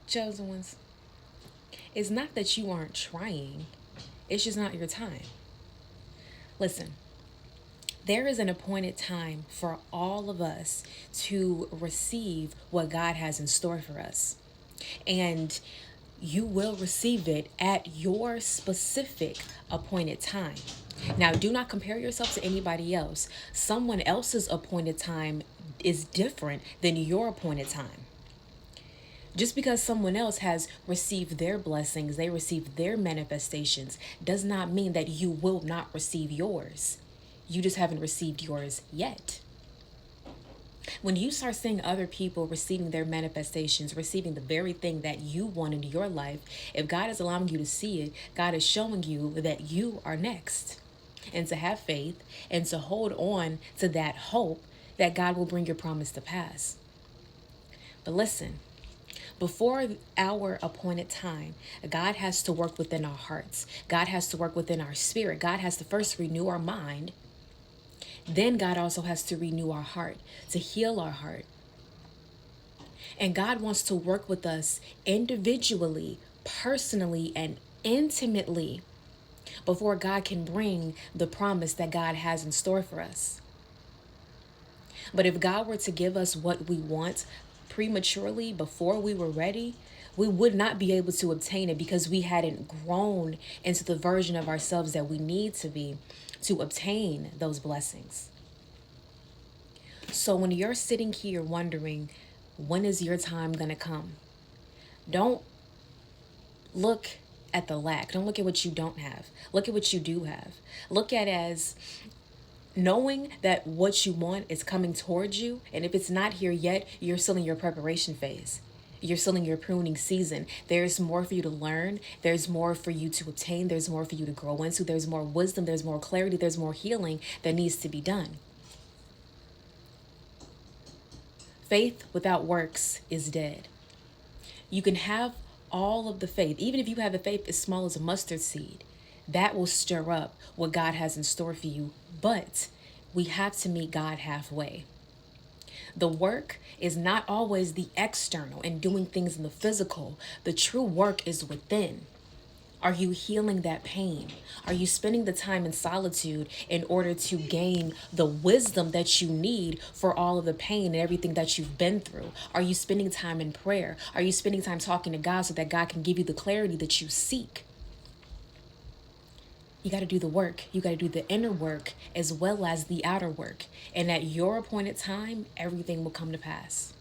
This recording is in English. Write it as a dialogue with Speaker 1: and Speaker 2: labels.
Speaker 1: chosen ones, it's not that you aren't trying, it's just not your time. Listen, there is an appointed time for all of us to receive what God has in store for us. And you will receive it at your specific appointed time. Now, do not compare yourself to anybody else. Someone else's appointed time is different than your appointed time. Just because someone else has received their blessings, they received their manifestations, does not mean that you will not receive yours. You just haven't received yours yet. When you start seeing other people receiving their manifestations, receiving the very thing that you want in your life, if God is allowing you to see it, God is showing you that you are next. And to have faith and to hold on to that hope that God will bring your promise to pass. But listen, before our appointed time, God has to work within our hearts. God has to work within our spirit. God has to first renew our mind. Then God also has to renew our heart, to heal our heart. And God wants to work with us individually, personally, and intimately before God can bring the promise that God has in store for us. But if God were to give us what we want prematurely before we were ready, we would not be able to obtain it because we hadn't grown into the version of ourselves that we need to be to obtain those blessings. So when you're sitting here wondering, when is your time going to come? Don't look at the lack. Don't look at what you don't have. Look at what you do have. Look at it as knowing that what you want is coming towards you. And if it's not here yet, you're still in your preparation phase. You're still in your pruning season. There's more for you to learn. There's more for you to obtain. There's more for you to grow into. There's more wisdom. There's more clarity. There's more healing that needs to be done. Faith without works is dead. You can have all of the faith, even if you have the faith as small as a mustard seed, that will stir up what God has in store for you. But we have to meet God halfway. The work is not always the external and doing things in the physical. The true work is within. Are you healing that pain? Are you spending the time in solitude in order to gain the wisdom that you need for all of the pain and everything that you've been through? Are you spending time in prayer? Are you spending time talking to God so that God can give you the clarity that you seek? You got to do the work. You got to do the inner work as well as the outer work. And at your appointed time, everything will come to pass.